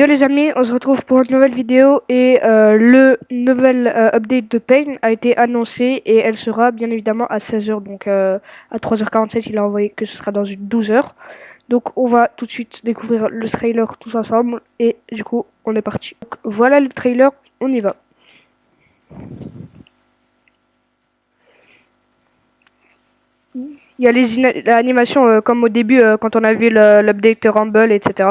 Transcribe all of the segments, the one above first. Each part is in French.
Yo les amis, on se retrouve pour une nouvelle vidéo et le nouvel update de Pain a été annoncé et elle sera bien évidemment à 16h, donc à 3h47 il a envoyé que ce sera dans une 12h. Donc on va tout de suite découvrir le trailer tous ensemble et du coup on est parti. Donc, voilà le trailer, on y va. Il y a l'animation comme au début quand on a vu l'update Rumble, etc.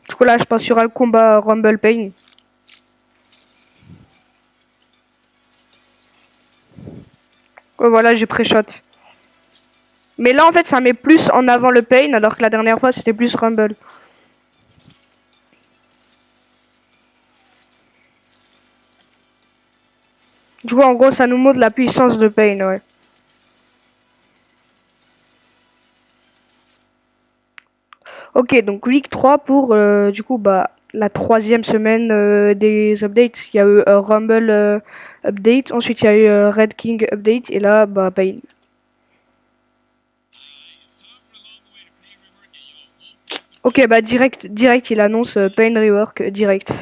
Du coup là je pense qu'il y aura le combat Rumble Pain. Oh, voilà, j'ai pré-shot. Mais là en fait ça met plus en avant le Pain alors que la dernière fois c'était plus Rumble. Du coup en gros ça nous montre la puissance de Pain, ouais. Ok, donc week 3 pour du coup bah la troisième semaine des updates. Il y a eu Rumble update, ensuite il y a eu Red King update et là bah Pain. Ok, bah direct il annonce Pain rework direct.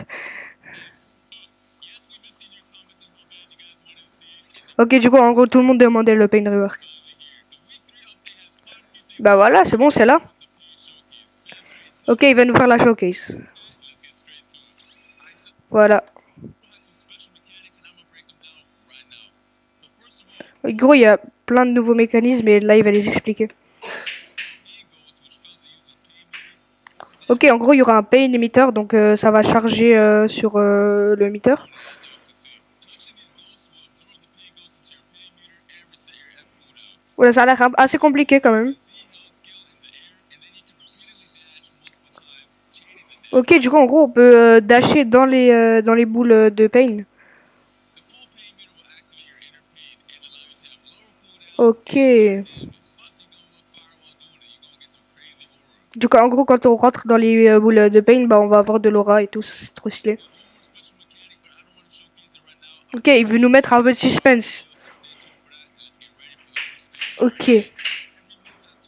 Ok, du coup en gros tout le monde demandait le Pain rework. Bah voilà, c'est bon, c'est là. Ok, il va nous faire la showcase. Voilà. En gros, il y a plein de nouveaux mécanismes et là, il va les expliquer. Ok, en gros, il y aura un pain emitter, donc ça va charger sur le emitter. Voilà, ça a l'air assez compliqué quand même. Ok, du coup, en gros, on peut dasher dans les boules de pain. Ok. Du coup, en gros, quand on rentre dans les boules de pain, bah, on va avoir de l'aura et tout, c'est trop stylé. Ok, il veut nous mettre un peu de suspense. Ok.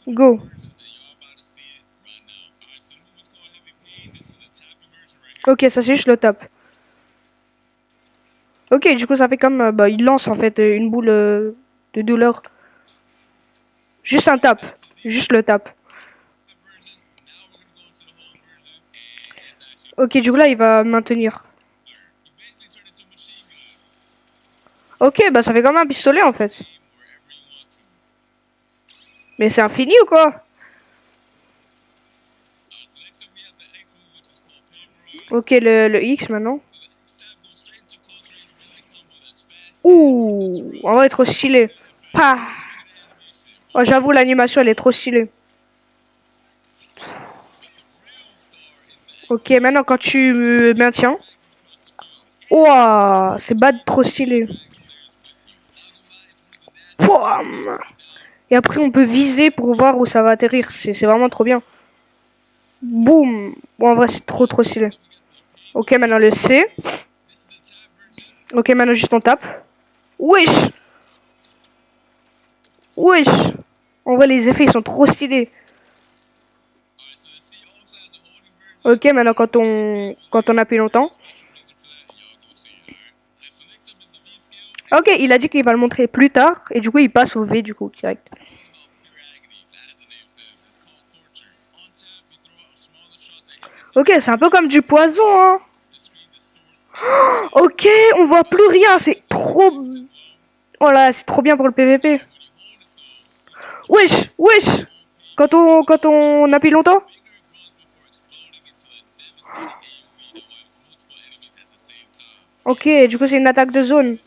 Go. Ok, ça c'est juste le top. Ok, du coup, ça fait comme... bah, il lance en fait une boule de douleur. Juste un tap. Juste le tap. Ok, du coup, là, il va maintenir. Ok, bah ça fait comme un pistolet en fait. Mais c'est infini ou quoi? Ok, le X maintenant. Ouh, en vrai, trop stylé. Pah. Oh, j'avoue, l'animation, elle est trop stylée. Ok, maintenant, quand tu me maintiens. Ouah, c'est bad trop stylé. Pouam. Et après, on peut viser pour voir où ça va atterrir. C'est vraiment trop bien. Boum. Bon, en vrai, c'est trop stylé. Ok, maintenant le C. Ok, maintenant juste on tape. Wesh. Wesh. En vrai, les effets, ils sont trop stylés. Ok, maintenant quand on appuie longtemps. Ok, il a dit qu'il va le montrer plus tard. Et du coup, il passe au V, du coup, direct. Ok, c'est un peu comme du poison, hein. Ok, on voit plus rien. C'est trop... Oh là, c'est trop bien pour le PVP. Wesh, wesh. Quand on appuie longtemps. Ok, du coup, c'est une attaque de zone.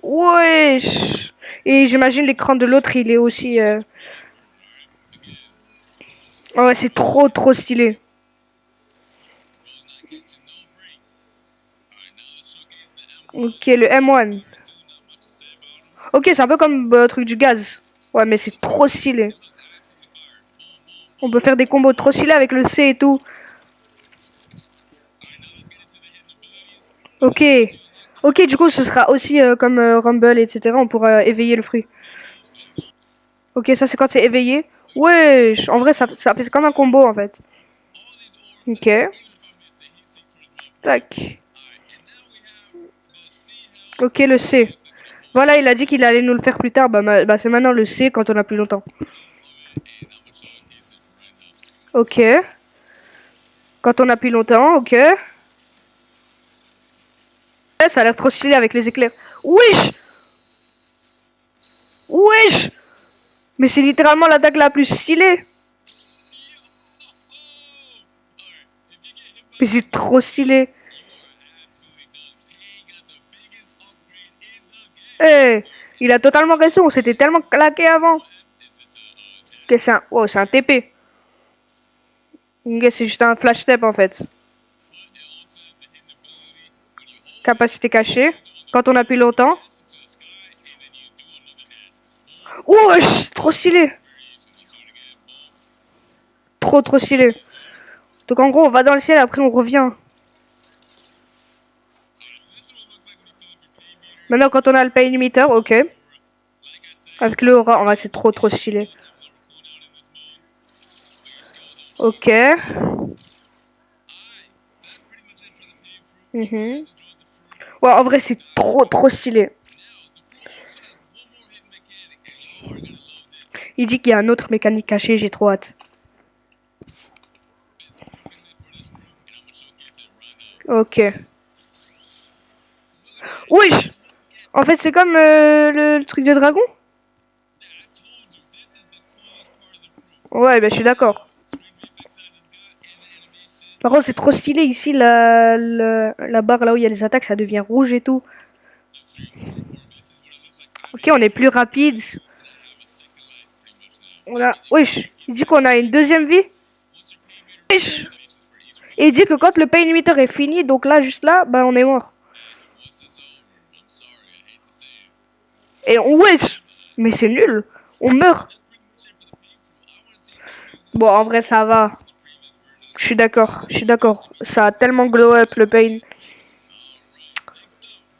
Wesh. Et j'imagine l'écran de l'autre, il est aussi... Oh ouais, c'est trop stylé. Ok, le M1. Ok, c'est un peu comme le truc du gaz. Ouais, mais c'est trop stylé. On peut faire des combos trop stylés avec le C et tout. Ok. Ok, du coup, ce sera aussi comme Rumble, etc. On pourra éveiller le fruit. Ok, ça c'est quand c'est éveillé. Wesh, en vrai, ça fait comme un combo en fait. Ok. Tac. Ok, le C. Voilà, il a dit qu'il allait nous le faire plus tard. Bah c'est maintenant le C quand on a plus longtemps. Ok. Quand on a plus longtemps, ok. Ça a l'air trop stylé avec les éclairs. Wesh! Wesh! Mais c'est littéralement la dague la plus stylée. Mais c'est trop stylé. Eh, hey, il a totalement raison. C'était tellement claqué avant. Que c'est un... Oh, c'est un TP. C'est juste un flash step en fait. Capacité cachée. Quand on appuie longtemps. Oh, trop stylé. Trop stylé. Donc en gros, on va dans le ciel, après on revient. Maintenant, quand on a le pain limiter, ok. Avec le aura, va c'est trop stylé. Ok. Ouais, en vrai, c'est trop stylé. Il dit qu'il y a un autre mécanique caché, j'ai trop hâte. Ok. Wesh! En fait, c'est comme le truc de dragon. Ouais, bah je suis d'accord. Par contre, c'est trop stylé ici, la barre là où il y a les attaques, ça devient rouge et tout. Ok, on est plus rapide. On a... Wesh, il dit qu'on a une deuxième vie. Wesh! Et il dit que quand le pain limiter est fini, donc là, juste là, bah on est mort. Et on... Wesh! Mais c'est nul. On meurt. Bon, en vrai, ça va. Je suis d'accord. Ça a tellement glow up le pain.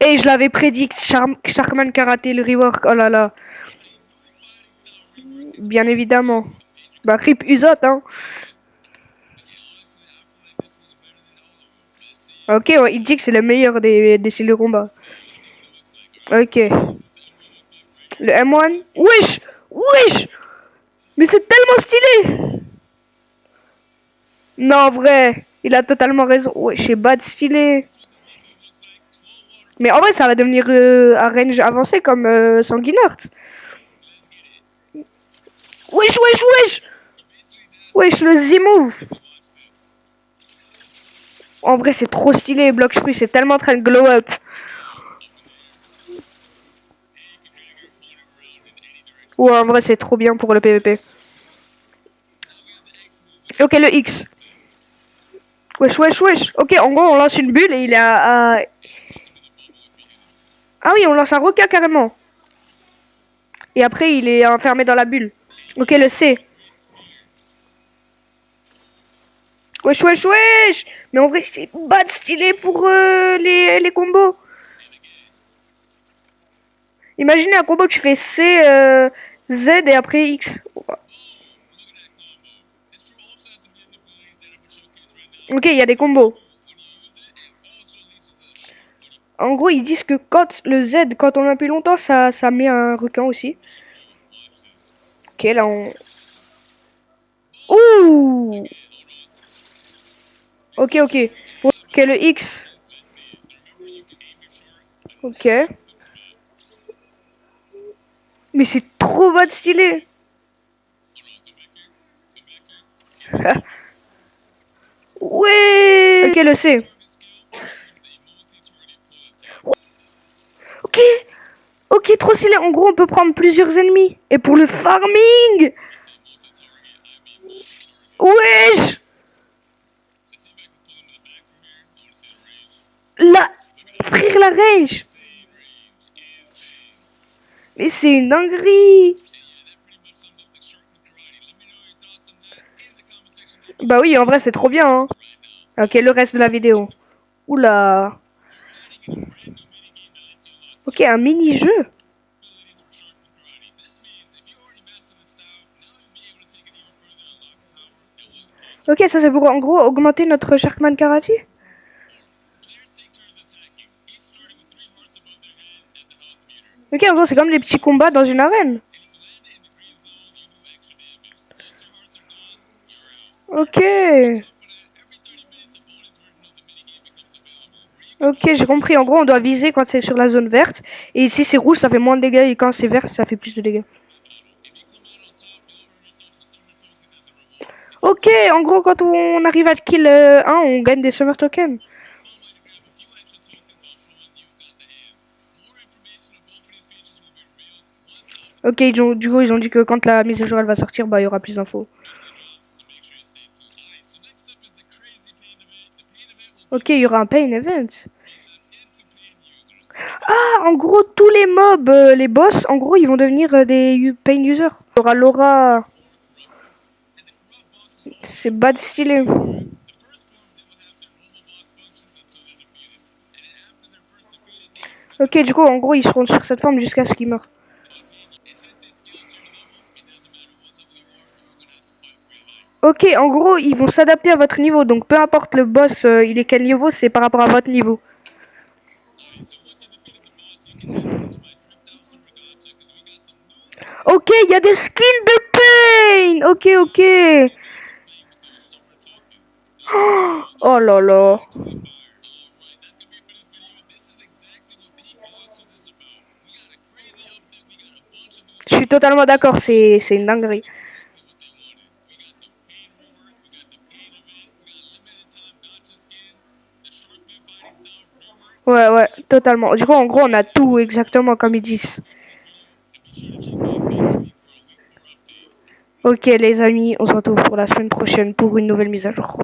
Et je l'avais prédit que Sharkman Karaté, le rework. Oh là là. Bien évidemment. Bah, Rip Uzot, hein. Ok, ouais, il dit que c'est le meilleur des styles de combat. Ok. Le M1. Wesh! Wesh! Mais c'est tellement stylé! Non, en vrai. Il a totalement raison. Wesh, c'est bad stylé. Mais en vrai, ça va devenir un range avancé comme Sanguinart. Wesh! Wesh, le Z-move! En vrai, c'est trop stylé. Block Spree, c'est tellement en train de glow up. Ouais, en vrai, c'est trop bien pour le PvP. Ok, le X. Wesh. Ok, en gros, on lance une bulle et il est à... Ah oui, on lance un requin carrément. Et après, il est enfermé dans la bulle. Ok, le C. Wesh. Mais en vrai, c'est bad stylé pour les combos. Imaginez un combo, tu fais C, Z et après X. Ok, il y a des combos. En gros, ils disent que quand le Z, quand on appuie longtemps, ça met un requin aussi. Ok, là on... Ouh! Ok. Ok, le X. Ok. Mais c'est trop bad stylé. Ouais. Ok, le C. Ok. Ok, trop stylé. En gros, on peut prendre plusieurs ennemis. Et pour le farming. Wesh. La... Frère, la rage. Mais c'est une dinguerie. Bah oui, en vrai, c'est trop bien. Hein. Ok, le reste de la vidéo. Oula. Ok, un mini-jeu. Ok, ça c'est pour en gros augmenter notre Sharkman Karate. Ok, en gros c'est comme des petits combats dans une arène. Ok. Ok, j'ai compris. En gros, on doit viser quand c'est sur la zone verte. Et si c'est rouge, ça fait moins de dégâts. Et quand c'est vert, ça fait plus de dégâts. Ok, en gros, quand on arrive à kill 1, on gagne des Summer Tokens. Ok, du coup, ils ont dit que quand la mise à jour elle va sortir, bah il y aura plus d'infos. Ok, il y aura un Pain Event. Ah, en gros, tous les mobs, les boss, en gros, ils vont devenir des Pain Users. Il y aura Laura. C'est bad stylé. Ok, du coup, en gros, ils seront sur cette forme jusqu'à ce qu'ils meurent. Ok, en gros, ils vont s'adapter à votre niveau. Donc, peu importe le boss, il est quel niveau, c'est par rapport à votre niveau. Ok, il y a des skins de Pain. Ok, ok. Oh là là. Je suis totalement d'accord, c'est une dinguerie. Ouais, ouais, totalement. Du coup, en gros, on a tout exactement comme ils disent. Ok, les amis, on se retrouve pour la semaine prochaine pour une nouvelle mise à jour.